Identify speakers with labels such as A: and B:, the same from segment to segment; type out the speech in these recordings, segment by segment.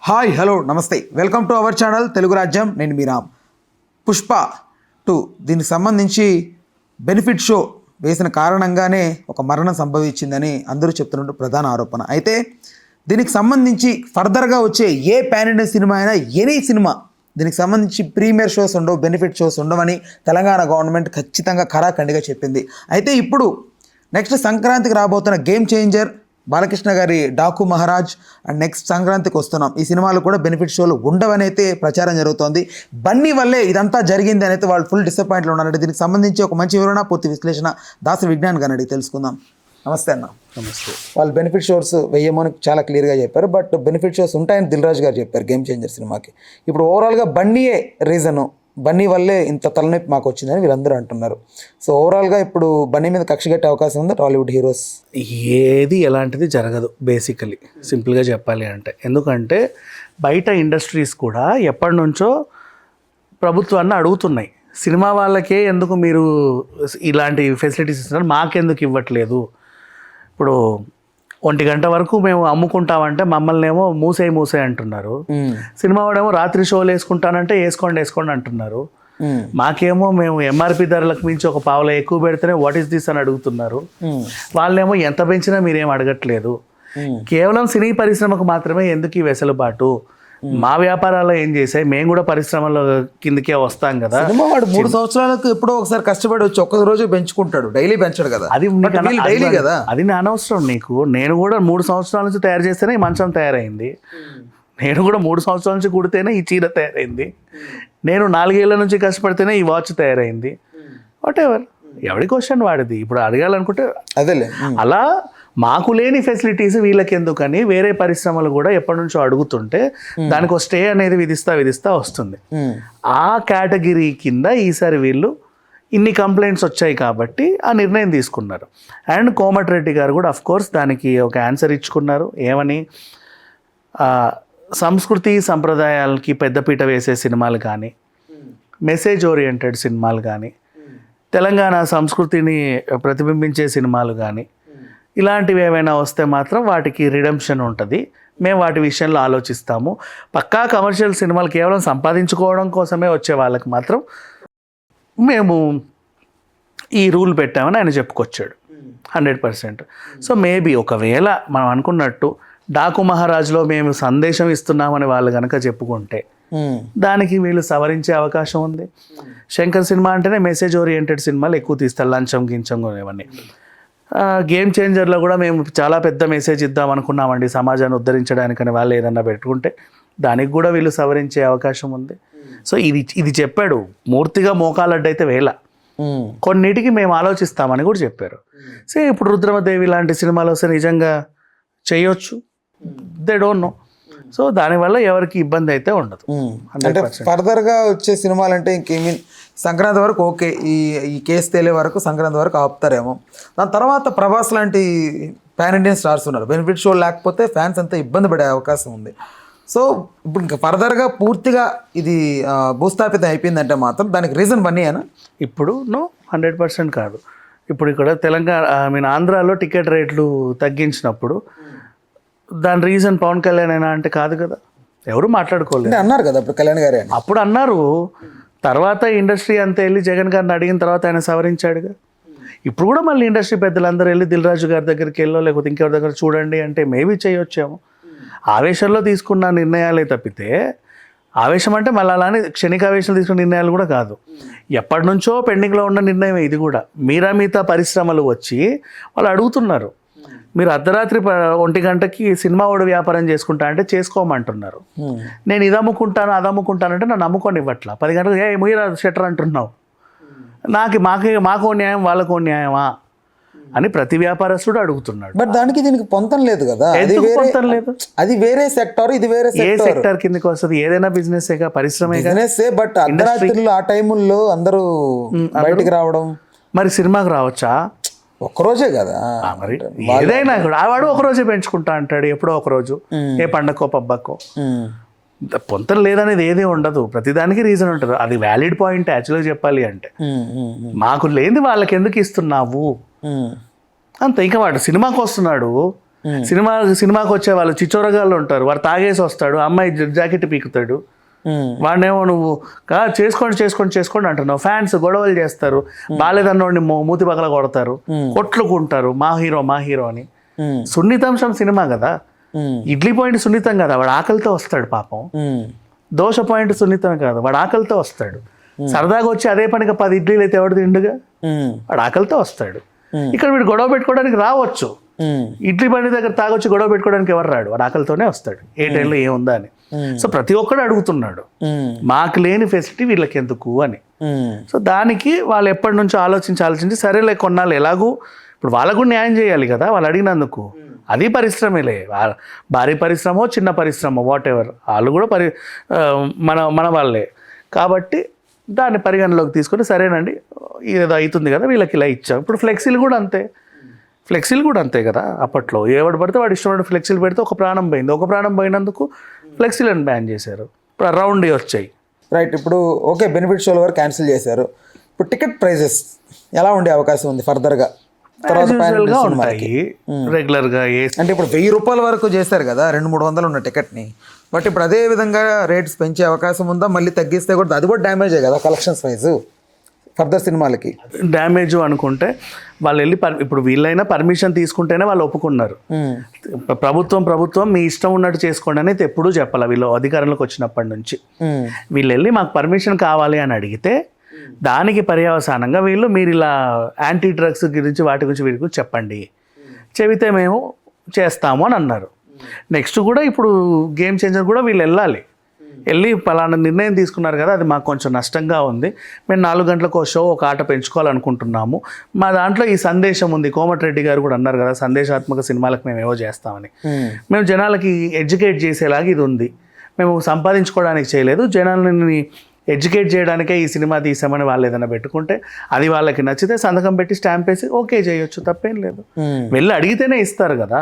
A: Hi hello నమస్తే welcome to our channel Telugu రాజ్యం. నేను మీ రామ్. పుష్ప 2 దీనికి సంబంధించి బెనిఫిట్ షో వేసిన కారణంగానే ఒక మరణం సంభవించిందని అందరూ చెప్తున్న ప్రధాన ఆరోపణ. అయితే దీనికి సంబంధించి ఫర్దర్గా వచ్చే ఏ పాన్ ఇండియన్ సినిమా అయినా ఎనీ సినిమా దీనికి సంబంధించి ప్రీమియర్ షోస్ ఉండవు, బెనిఫిట్ షోస్ ఉండవని తెలంగాణ గవర్నమెంట్ ఖచ్చితంగా ఖరాఖండిగా చెప్పింది. అయితే ఇప్పుడు నెక్స్ట్ సంక్రాంతికి రాబోతున్న గేమ్ చేంజర్ బాలకృష్ణ గారి డాకు మహారాజ్ అండ్ నెక్స్ట్ సంక్రాంతికి వస్తున్నాం ఈ సినిమాలు కూడా బెనిఫిట్ షోలు ఉండవని అయితే ప్రచారం జరుగుతోంది. బన్నీ వల్లే ఇదంతా జరిగింది అని అయితే వాళ్ళు ఫుల్ డిసప్పాయింట్లో ఉన్నారంటే దీనికి సంబంధించి ఒక మంచి వివరణ, పూర్తి విశ్లేషణ దాసు విజ్ఞాన్ గారిని అడిగి తెలుసుకుందాం. నమస్తే అన్న.
B: నమస్తే.
A: వాళ్ళు బెనిఫిట్ షోస్ వేయమని చాలా క్లియర్గా చెప్పారు, బట్ బెనిఫిట్ షోస్ ఉంటాయని దిల్ రాజు గారు చెప్పారు గేమ్ చేంజర్ సినిమాకి. ఇప్పుడు ఓవరాల్గా బన్నీయే రీజను, బన్నీ వల్లే ఇంత తలనొప్పి మాకు వచ్చిందని వీళ్ళందరూ అంటున్నారు. సో ఓవరాల్గా ఇప్పుడు బన్నీ మీద కక్ష కట్టే అవకాశం ఉందా టాలీవుడ్ హీరోస్?
B: ఏది ఎలాంటిది జరగదు బేసికలీ, సింపుల్గా చెప్పాలి అంటే. ఎందుకంటే బయట ఇండస్ట్రీస్ కూడా ఎప్పటి నుంచో ప్రభుత్వాన్ని అడుగుతున్నాయి, సినిమా వాళ్ళకే ఎందుకు మీరు ఇలాంటి ఫెసిలిటీస్ ఇస్తున్నారు, మాకెందుకు ఇవ్వట్లేదు. ఇప్పుడు 1 గంట వరకు మేము అమ్ముకుంటామంటే మమ్మల్ని ఏమో మూసే అంటున్నారు. సినిమా వాడేమో రాత్రి షోలు వేసుకుంటానంటే వేసుకోండి అంటున్నారు. మాకేమో మేము ఎంఆర్పి ధరలకు మించి ఒక పావుల ఎక్కువ పెడితేనే వాట్ ఈస్ దిస్ అని అడుగుతున్నారు. వాళ్ళేమో ఎంత పెంచినా మీరేం అడగట్లేదు. కేవలం సినీ పరిశ్రమకు మాత్రమే ఎందుకు ఈ వెసులుబాటు? మా వ్యాపారాల్లో ఏం చేసాయి, మేము కూడా పరిశ్రమలో కిందకే వస్తాం కదా.
A: వాడు 3 సంవత్సరాలకు ఎప్పుడో ఒకసారి కష్టపడి వచ్చి ఒక్క రోజు పెంచుకుంటాడు, డైలీ పెంచాడు కదా.
B: అది
A: డైలీ కదా,
B: అది అనవసరం నీకు. నేను కూడా 3 సంవత్సరాల నుంచి తయారు చేస్తేనే ఈ మంచం తయారైంది. నేను కూడా 3 సంవత్సరాల నుంచి కుడితేనే ఈ చీర తయారైంది. నేను 4 ఏళ్ల నుంచి కష్టపడితేనే ఈ వాచ్ తయారైంది. వాట్ ఎవర్, ఎవడి క్వశ్చన్ వాడిది. ఇప్పుడు అడగాలనుకుంటే అదేలే. అలా మాకు లేని ఫెసిలిటీస్ వీళ్ళకి ఎందుకని వేరే పరిశ్రమలు కూడా ఎప్పటి నుంచో అడుగుతుంటే దానికి ఒక స్టే అనేది విధిస్తా వస్తుంది. ఆ కేటగిరీ కింద ఈసారి వీళ్ళు ఇన్ని కంప్లైంట్స్ వచ్చాయి కాబట్టి ఆ నిర్ణయం తీసుకున్నారు. అండ్ కోమటిరెడ్డి గారు కూడా అఫ్కోర్స్ దానికి ఒక ఆన్సర్ ఇచ్చుకున్నారు. ఏమని, సంస్కృతి సంప్రదాయాలకి పెద్దపీట వేసే సినిమాలు కానీ, మెసేజ్ ఓరియంటెడ్ సినిమాలు కానీ, తెలంగాణ సంస్కృతిని ప్రతిబింబించే సినిమాలు కానీ ఇలాంటివి ఏమైనా వస్తే మాత్రం వాటికి రిడెంప్షన్ ఉంటుంది. మేము వాటి విషయంలో ఆలోచిస్తాము. పక్కా కమర్షియల్ సినిమాలు కేవలం సంపాదించుకోవడం కోసమే వచ్చే వాళ్ళకి మాత్రం మేము ఈ రూల్ పెట్టామని ఆయన చెప్పుకొచ్చాడు 100%. సో మేబీ ఒకవేళ మనం అనుకున్నట్టు డాకు మహారాజ్లో మేము సందేశం ఇస్తున్నామని వాళ్ళు కనుక చెప్పుకుంటే దానికి వీళ్ళు సవరించే అవకాశం ఉంది. శంకర్ సినిమా అంటేనే మెసేజ్ ఓరియంటెడ్ సినిమాలు ఎక్కువ తీస్తారు, లంచం గించం ఇవన్నీ. గేమ్ చేంజర్లో కూడా మేము చాలా పెద్ద మెసేజ్ ఇద్దాం అనుకున్నామండి సమాజాన్ని ఉద్ధరించడానికని వాళ్ళు ఏదన్నా పెట్టుకుంటే దానికి కూడా వీళ్ళు సవరించే అవకాశం ఉంది. సో ఇది చెప్పాడు. మూర్తిగా మోకాలడ్డైతే వేళ కొన్నిటికి మేము ఆలోచిస్తామని కూడా చెప్పారు. సో ఇప్పుడు రుద్రమదేవి లాంటి సినిమాలు వస్తే నిజంగా చేయొచ్చు, దే డోంట్ నో. సో దానివల్ల ఎవరికి ఇబ్బంది అయితే ఉండదు.
A: అంటే ఫర్దర్గా వచ్చే సినిమాలు అంటే ఇంకేమీ సంక్రాంతి వరకు ఓకే, ఈ కేసు తేలే వరకు సంక్రాంతి వరకు ఆపుతారేమో. దాని తర్వాత ప్రభాస్ లాంటి పాన్ ఇండియన్ స్టార్స్ ఉన్నారు. బెనిఫిట్ షో లేకపోతే ఫ్యాన్స్ అంతా ఇబ్బంది పడే అవకాశం ఉంది. సో ఇప్పుడు ఇంకా ఫర్దర్గా పూర్తిగా ఇది భూస్థాపితం అయిపోయిందంటే మాత్రం దానికి రీజన్ బన్నీయేనా?
B: ఇప్పుడు 100% కాదు. ఇప్పుడు ఇక్కడ తెలంగాణ ఆంధ్రాలో టికెట్ రేట్లు తగ్గించినప్పుడు దాని రీజన్ పవన్ కళ్యాణ్ అయినా అంటే కాదు కదా, ఎవరు మాట్లాడుకోలేదు
A: అన్నారు కదా ఇప్పుడు కళ్యాణ్ గారే.
B: అప్పుడు అన్నారు, తర్వాత ఇండస్ట్రీ అంతా వెళ్ళి జగన్ గారిని అడిగిన తర్వాత ఆయన సవరించాడుగా. ఇప్పుడు కూడా మళ్ళీ ఇండస్ట్రీ పెద్దలందరూ వెళ్ళి దిల్ రాజు గారి దగ్గరికి వెళ్ళో లేకపోతే ఇంకెవరి దగ్గర చూడండి అంటే మేబీ చేయొచ్చేమో. ఆవేశంలో తీసుకున్న నిర్ణయాలే తప్పితే, ఆవేశం అంటే మళ్ళీ అలానే క్షణికావేశంలో తీసుకున్న నిర్ణయాలు కూడా కాదు. ఎప్పటి నుంచో పెండింగ్లో ఉన్న నిర్ణయం ఇది కూడా. మిగతా పరిశ్రమలు వచ్చి వాళ్ళు అడుగుతున్నారు, మీరు అర్ధరాత్రి 1 గంటకి సినిమా వాడు వ్యాపారం చేసుకుంటా అంటే చేసుకోమంటున్నారు. నేను ఇది అమ్ముకుంటాను అది అమ్ముకుంటానంటే నన్ను అమ్ముకొని ఇవ్వట్లా. 10 గంటలకు ముయ్యరా షట్టర్ అంటున్నావు. మాకో న్యాయం వాళ్ళకో న్యాయమా అని ప్రతి వ్యాపారస్తుడు అడుగుతున్నాడు.
A: బట్ దానికి దీనికి పొంతం లేదు కదా.
B: పొంతం లేదు.
A: అది వేరే సెక్టర్, ఇది వేరే సెక్టర్.
B: ఏ సెక్టర్ కిందకి వస్తుంది? ఏదైనా బిజినెస్ పరిశ్రమ.
A: బట్ అర్ధరాత్రులు ఆ టైముల్లో అందరూ బయటికి రావడం.
B: మరి సినిమాకి రావచ్చా?
A: ఒక్కరోజే కదా.
B: మరి ఏదైనా కూడా వాడు ఒకరోజే పెంచుకుంటా అంటాడు, ఎప్పుడో ఒకరోజు, ఏ పండగకో పబ్బకో. పొంతం లేదనేది ఏది ఉండదు, ప్రతిదానికి రీజన్ ఉంటుంది. అది వ్యాలిడ్ పాయింట్ యాక్చువల్గా చెప్పాలి అంటే. మాకు లేనిది వాళ్ళకి ఎందుకు ఇస్తున్నావు అంతే. ఇంకా వాడు సినిమాకి వస్తున్నాడు, సినిమాకి వచ్చే వాళ్ళు చిచ్చోరగాళ్ళు ఉంటారు, వాడు తాగేసి వస్తాడు, అమ్మాయి జాకెట్ పీకుతాడు, వాడినేమో నువ్వు చేసుకోండి అంటున్నావు. ఫ్యాన్స్ గొడవలు చేస్తారు, బాలేదన్నోడిని మూతి పగల కొడతారు, కొట్లుకుంటారు, మా హీరో అని. సున్నితాంశం సినిమా కదా, ఇడ్లీ పాయింట్ సున్నితం కదా, వాడు ఆకలితో వస్తాడు పాపం. దోశ పాయింట్ సున్నితం కాదు, వాడు ఆకలితో వస్తాడు. సరదాగా వచ్చి అదే పనిగా 10 ఇడ్లీలు అయితే ఎవడు తిండుగా, వాడు ఆకలితో వస్తాడు. ఇక్కడ వీడు గొడవ పెట్టుకోవడానికి రావచ్చు, ఇడ్లీ బండి దగ్గర తాగొచ్చి గొడవ పెట్టుకోవడానికి ఎవరు రాడు, వాడు ఆకలితోనే వస్తాడు, ఏ టైంలో ఏముందా అని. సో ప్రతి ఒక్కడు అడుగుతున్నాడు, మాకు లేని ఫెసిలిటీ వీళ్ళకి ఎందుకు అని. సో దానికి వాళ్ళు ఎప్పటి నుంచో ఆలోచించి సరేలే కొన్నాళ్ళు ఎలాగూ ఇప్పుడు వాళ్ళకు న్యాయం చేయాలి కదా వాళ్ళు అడిగినందుకు. అది పరిశ్రమలే, భారీ పరిశ్రమ చిన్న పరిశ్రమ వాట్ ఎవర్, వాళ్ళు కూడా మన వాళ్ళే కాబట్టి దాన్ని పరిగణలోకి తీసుకొని సరేనండి ఏదో అవుతుంది కదా వీళ్ళకి ఇలా ఇచ్చాం. ఇప్పుడు ఫ్లెక్సీలు కూడా అంతే కదా, అప్పట్లో ఎవడు పడితే వాడు ఇష్టమైన ఫ్లెక్సీలు పెడితే ఒక ప్రాణం పోయినందుకు ఫ్లెక్సీలను బ్యాన్ చేశారు. ఇప్పుడు రౌండ్ వచ్చాయి.
A: రైట్, ఇప్పుడు ఓకే బెనిఫిట్ షోల వరకు క్యాన్సిల్ చేశారు. ఇప్పుడు టికెట్ ప్రైజెస్ ఎలా ఉండే అవకాశం ఉంది ఫర్దర్గా?
B: ఉంటాయి రెగ్యులర్గా.
A: అంటే ఇప్పుడు 1000 రూపాయల వరకు చేశారు కదా 200-300 ఉన్న టికెట్ని, బట్ ఇప్పుడు అదే విధంగా రేట్స్ పెంచే అవకాశం ఉందా? మళ్ళీ తగ్గిస్తే కూడా అది కూడా డ్యామేజే కదా కలెక్షన్స్ వైజ్ ఫర్దర్ సినిమాలకి.
B: డ్యామేజ్ అనుకుంటే వాళ్ళు వెళ్ళి ఇప్పుడు వీళ్ళైనా పర్మిషన్ తీసుకుంటేనే వాళ్ళు ఒప్పుకున్నారు. ప్రభుత్వం మీ ఇష్టం ఉన్నట్టు చేసుకోండి అనేది ఎప్పుడూ చెప్పాలి. వీళ్ళు అధికారంలోకి వచ్చినప్పటి నుంచి వీళ్ళు వెళ్ళి మాకు పర్మిషన్ కావాలి అని అడిగితే దానికి పర్యవసానంగా మీరు ఇలా యాంటీ డ్రగ్స్ గురించి వాటి గురించి వీటి గురించి చెప్పండి, చెబితే మేము చేస్తాము అని అన్నారు. నెక్స్ట్ కూడా ఇప్పుడు గేమ్ చేంజర్ కూడా వీళ్ళు వెళ్ళి పలానా నిర్ణయం తీసుకున్నారు కదా అది మాకు కొంచెం నష్టంగా ఉంది, మేము 4 గంటలకు షో ఒక ఆట పెంచుకోవాలనుకుంటున్నాము, మా దాంట్లో ఈ సందేశం ఉంది. కోమటిరెడ్డి గారు కూడా అన్నారు కదా సందేశాత్మక సినిమాలకు మేము ఏవో చేస్తామని. మేము జనాలకి ఎడ్యుకేట్ చేసేలాగా ఇది ఉంది, మేము సంపాదించుకోవడానికి చేయలేదు, జనాలని ఎడ్యుకేట్ చేయడానికే ఈ సినిమా తీసామని వాళ్ళు ఏదైనా పెట్టుకుంటే అది వాళ్ళకి నచ్చితే సంతకం పెట్టి స్టాంప్ వేసి ఓకే చేయొచ్చు, తప్పేం లేదు. వెళ్ళి అడిగితేనే ఇస్తారు కదా,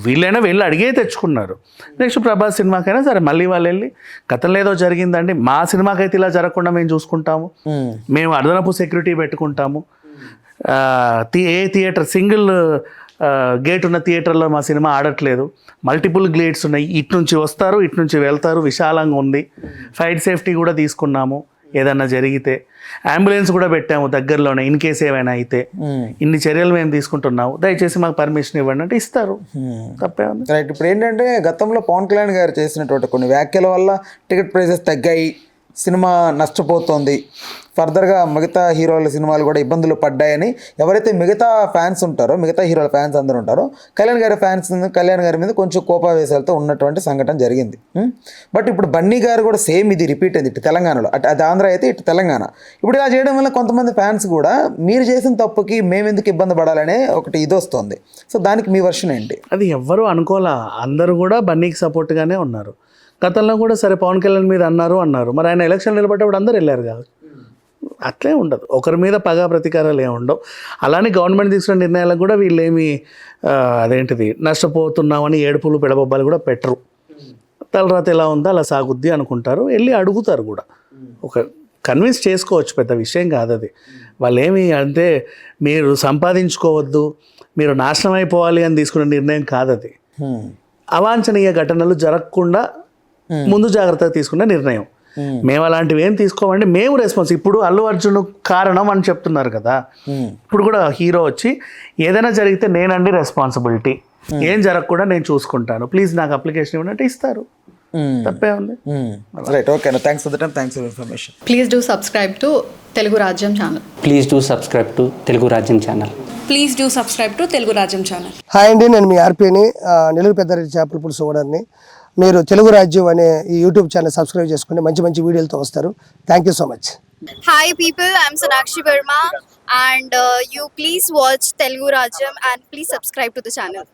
B: వీళ్ళైనా వెళ్ళి అడిగే తెచ్చుకున్నారు. నెక్స్ట్ ప్రభాస్ సినిమాకైనా సరే మళ్ళీ వాళ్ళు వెళ్ళి గతంలో ఏదో జరిగిందండి, మా సినిమాకైతే ఇలా జరగకుండా మేము చూసుకుంటాము, మేము అదనపు సెక్యూరిటీ పెట్టుకుంటాము, ఏ థియేటర్ సింగిల్ గేట్ ఉన్న థియేటర్లో మా సినిమా ఆడట్లేదు, మల్టిపుల్ గేట్స్ ఉన్నాయి, ఇటు నుంచి వస్తారు ఇటు నుంచి వెళ్తారు, విశాలంగా ఉంది, ఫైర్ సేఫ్టీ కూడా తీసుకున్నాము, ఏదన్నా జరిగితే అంబులెన్స్ కూడా పెట్టాము దగ్గరలోనే ఇన్ కేసు ఏమైనా అయితే, ఇన్ని చర్యలు మేము తీసుకుంటున్నాము, దయచేసి మాకు పర్మిషన్ ఇవ్వండి అంటే ఇస్తారు, తప్పే ఉంది.
A: రైట్, ఇప్పుడు ఏంటంటే గతంలో పవన్ కళ్యాణ్ గారు చేసినటువంటి కొన్ని వ్యాఖ్యల వల్ల టికెట్ ప్రైసెస్ తగ్గాయి, సినిమా నష్టపోతుంది, ఫర్దర్గా మిగతా హీరోల సినిమాలు కూడా ఇబ్బందులు పడ్డాయని ఎవరైతే మిగతా ఫ్యాన్స్ ఉంటారో మిగతా హీరోల ఫ్యాన్స్ అందరూ ఉంటారో కళ్యాణ్ గారి మీద కొంచెం కోపావేశాలతో ఉన్నటువంటి సంఘటన జరిగింది. బట్ ఇప్పుడు బన్నీ గారు కూడా సేమ్ ఇది రిపీట్ అయింది ఇటు తెలంగాణలో, అది ఆంధ్ర అయితే ఇటు తెలంగాణ. ఇప్పుడు ఇలా చేయడం వల్ల కొంతమంది ఫ్యాన్స్ కూడా మీరు చేసిన తప్పుకి మేము ఎందుకు ఇబ్బంది పడాలనే ఒకటి ఇది వస్తుంది. సో దానికి మీ వర్షన్ ఏంటి?
B: అది ఎవ్వరూ అనుకోలే, అందరూ కూడా బన్నీకి సపోర్ట్గానే ఉన్నారు. గతంలో కూడా సరే పవన్ కళ్యాణ్ మీద అన్నారు, మరి ఆయన ఎలక్షన్ నిలబడ్డప్పుడు అందరూ వెళ్ళారు కాదు, అట్లే ఉండదు, ఒకరి మీద పగా ప్రతీకారాలు ఏమి ఉండవు. అలానే గవర్నమెంట్ తీసుకున్న నిర్ణయాలకు కూడా వీళ్ళేమి నష్టపోతున్నామని ఏడుపులు పెడబొబ్బాలు కూడా పెట్టరు. తలరాత ఎలా ఉందో అలా సాగుద్ది అనుకుంటారు, వెళ్ళి అడుగుతారు కూడా, ఒక కన్విన్స్ చేసుకోవచ్చు, పెద్ద విషయం కాదు అది. వాళ్ళు ఏమి అంటే మీరు సంపాదించుకోవద్దు మీరు నాశనం అయిపోవాలి అని తీసుకున్న నిర్ణయం కాదు అది, అవాంఛనీయ ఘటనలు జరగకుండా ముందు జాగ్రత్తగా తీసుకున్న నిర్ణయం. మేము అలాంటివి ఏం తీసుకోమండి, మేము రెస్పాన్స్. ఇప్పుడు అల్లు అర్జున్ కారణం అని చెప్తున్నారు కదా, ఇప్పుడు కూడా హీరో వచ్చి ఏదైనా జరిగితే నేనండి రెస్పాన్సిబిలిటీ, ఏం జరగకుండా నేను చూసుకుంటాను, ప్లీజ్ నాకు అప్లికేషన్ ఇవ్వండి అంటే ఇస్తారు, తప్పే ఉంది.
A: Right, okay, thanks for the time, thanks for information.
C: Please do subscribe to Telugu Rajyam channel.
D: Please do subscribe to Telugu Rajyam channel.
E: Please do subscribe to Telugu Rajyam channel.
F: Hi అండి, నేను మీ ఆర్పీని, నెల్లూరు పెద్దారెడ్డి చేపల పులుసు ఓనర్ని. మీరు తెలుగు రాజ్యం అనే ఈ యూట్యూబ్ ఛానల్ సబ్స్క్రైబ్ చేసుకుని మంచి మంచి వీడియోలతో వస్తారు. Thank you so much.
G: Hi people, I'm Sonakshi Verma and you please watch Telugu Rajyam and please subscribe to the channel.